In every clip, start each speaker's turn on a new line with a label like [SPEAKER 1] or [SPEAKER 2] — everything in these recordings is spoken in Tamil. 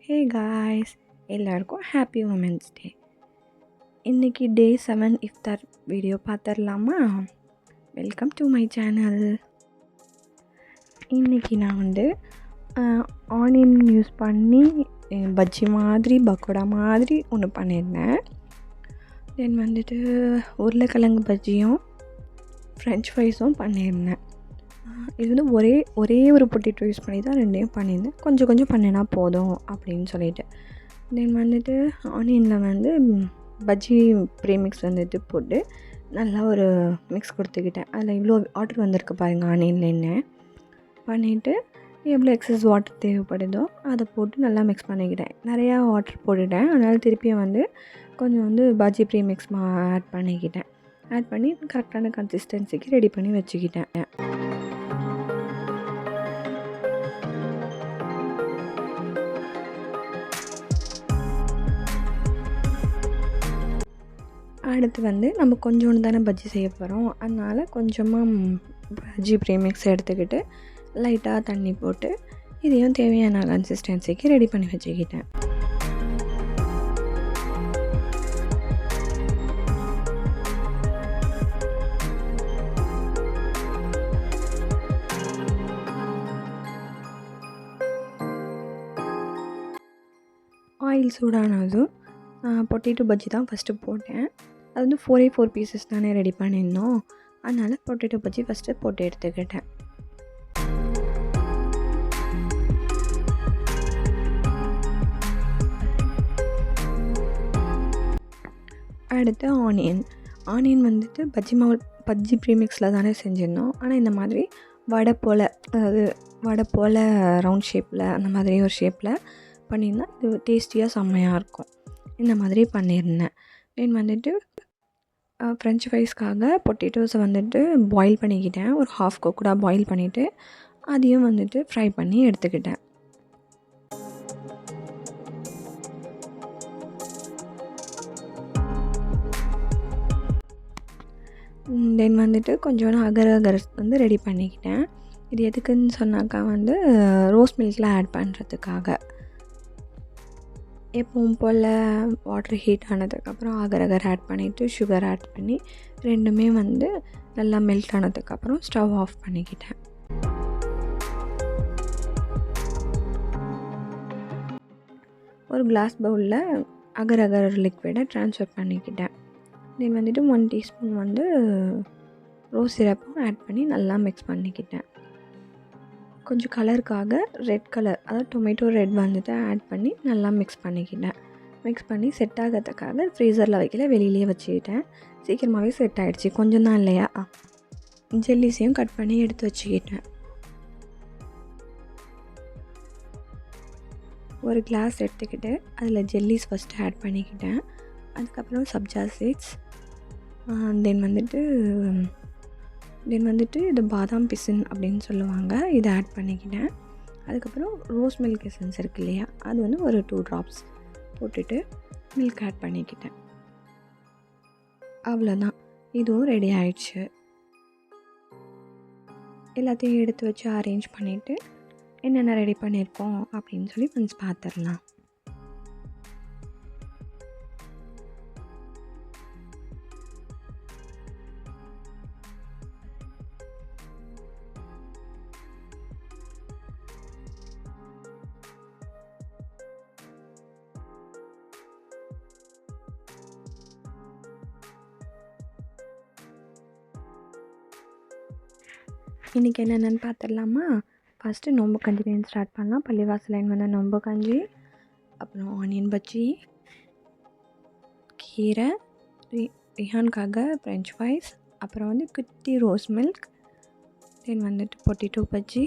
[SPEAKER 1] ஹே காய்ஸ், எல்லாருக்கும் ஹாப்பி உமன்ஸ் டே. இன்றைக்கி டே 7 இஃப்தார் வீடியோ பார்த்துடலாமா? Welcome to my channel. இன்றைக்கி நான் ஆனியன் யூஸ் பண்ணி பஜ்ஜி மாதிரி பக்கோடா மாதிரி ஒன்று பண்ணியிருந்தேன். தென் உருளைக்கிழங்கு பஜ்ஜியும் ஃப்ரெஞ்ச் ஃப்ரைஸும் பண்ணியிருந்தேன். இது ஒரே ஒரு பொட்டேட்டோ யூஸ் பண்ணி தான் ரெண்டையும் பண்ணியிருந்தேன். கொஞ்சம் பண்ணினா போதும் அப்படின்னு சொல்லிட்டு தென் ஆனியனில் பஜ்ஜி ப்ரீமிக்ஸ் போட்டு நல்லா ஒரு மிக்ஸ் கொடுத்துக்கிட்டேன். அதில் இவ்வளோ வாட்டர் வந்திருக்கு பாருங்கள். ஆனியனில் என்ன பண்ணிவிட்டு எவ்வளோ எக்ஸஸ் வாட்டர் தேவைப்படுதோ அதை போட்டு நல்லா மிக்ஸ் பண்ணிக்கிட்டேன். நிறையா வாட்டர் போட்டுட்டேன். அதனால் திருப்பியும் கொஞ்சம் பஜ்ஜி ப்ரீமிக்ஸ் ஆட் பண்ணி கரெக்டான கன்சிஸ்டன்சிக்கு ரெடி பண்ணி வச்சுக்கிட்டேன். அடுத்து நம்ம கொஞ்சோண்டு தானே பஜ்ஜி செய்ய போகிறோம். அதனால் கொஞ்சமாக பஜ்ஜி ப்ரீமிக்ஸ் எடுத்துக்கிட்டு லைட்டாக தண்ணி போட்டு இதையும் தேவையான கன்சிஸ்டன்சிக்கு ரெடி பண்ணி வச்சுக்கிட்டேன். ஆயில் சூடானதும் பொட்டேட்டோ பஜ்ஜி தான் ஃபஸ்ட்டு போட்டேன். அது 4 பீசஸ் தானே ரெடி பண்ணியிருந்தோம். அதனால் பொட்டேட்டோ பஜ்ஜி ஃபஸ்ட்டு போட்டு எடுத்துக்கிட்டேன். அடுத்து ஆனியன் பஜ்ஜி ப்ரீமிக்ஸில் தானே செஞ்சிருந்தோம். ஆனால் இந்த மாதிரி வடை போல் ரவுண்ட் ஷேப்பில் அந்த மாதிரி ஒரு ஷேப்பில் பண்ணியிருந்தேன். இது டேஸ்டியாக செம்மையாக இருக்கும். இந்த மாதிரி பண்ணியிருந்தேன். தென் ஃப்ரெஞ்ச் ஃப்ரைஸ்க்காக பொட்டேட்டோஸை பாயில் பண்ணிக்கிட்டேன். ஒரு ஹாஃப் குக்குடாக பாயில் பண்ணிவிட்டு அதையும் ஃப்ரை பண்ணி எடுத்துக்கிட்டேன். தென் கொஞ்சோண்டு அகர் ரெடி பண்ணிக்கிட்டேன். இது எதுக்குன்னு சொன்னாக்கா ரோஸ் மில்கில் ஆட் பண்ணுறதுக்காக. எப்பவும் போல் வாட்டர் ஹீட் ஆனதுக்கப்புறம் அகர் ஆட் பண்ணிவிட்டு சுகர் ஆட் பண்ணி ரெண்டுமே நல்லா மெல்ட் ஆனதுக்கப்புறம் ஸ்டவ் ஆஃப் பண்ணிக்கிட்டேன். ஒரு கிளாஸ் பவுலில் அகர் லிக்விடை ட்ரான்ஸ்ஃபர் பண்ணிக்கிட்டேன். தென் 1 டீஸ்பூன் ரோஸ் சிரப்பும் ஆட் பண்ணி நல்லா மிக்ஸ் பண்ணிக்கிட்டேன். கொஞ்சம் கலருக்காக ரெட் கலர், அதாவது டொமேட்டோ ரெட் ஆட் பண்ணி நல்லா மிக்ஸ் பண்ணிக்கிட்டேன். மிக்ஸ் பண்ணி செட் ஆகிறதுக்காக ஃப்ரீசரில் வைக்கல, வெளியிலே வச்சுக்கிட்டேன். சீக்கிரமாகவே செட் ஆகிடுச்சி. கொஞ்சம் தான் இல்லையா. ஜெல்லிஸையும் கட் பண்ணி எடுத்து வச்சுக்கிட்டேன். ஒரு கிளாஸ் எடுத்துக்கிட்டு அதில் ஜெல்லிஸ் ஃபஸ்ட்டு ஆட் பண்ணிக்கிட்டேன். அதுக்கப்புறம் சப்ஜா சீட்ஸ், தென் இது பாதாம் பிசின் அப்படின்னு சொல்லுவாங்க, இதை ஆட் பண்ணிக்கிட்டேன். அதுக்கப்புறம் ரோஸ் மில்க் எசன்ஸ் இருக்கு இல்லையா, அது ஒரு 2 ட்ராப்ஸ் போட்டுட்டு மில்க் ஆட் பண்ணிக்கிட்டேன். அவ்வளோதான், இதுவும் ரெடி ஆயிடுச்சு. எல்லாத்தையும் எடுத்து வச்சு அரேஞ்ச் பண்ணிவிட்டு என்னென்ன ரெடி பண்ணியிருக்கோம் அப்படின்னு சொல்லி கொஞ்சம் பார்த்துடலாம். இன்றைக்கி என்னென்னு பார்த்துடலாமா? ஃபஸ்ட்டு நோம்பு கஞ்சிலேருந்து ஸ்டார்ட் பண்ணலாம். பள்ளிவாசல் நோம்பு கஞ்சி, அப்புறம் ஆனியன் பஜ்ஜி, கீரை, ரிஹான்காக ஃப்ரெஞ்ச் ஃப்ரைஸ், அப்புறம் குட்டி ரோஸ் மில்க், தென் பொட்டேட்டோ பஜ்ஜி,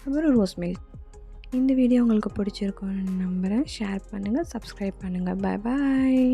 [SPEAKER 1] அப்புறம் ரோஸ் மில்க். இந்த வீடியோ உங்களுக்கு பிடிச்சிருக்கும்னு நம்புகிறேன். ஷேர் பண்ணுங்கள், சப்ஸ்கிரைப் பண்ணுங்கள். பாய்.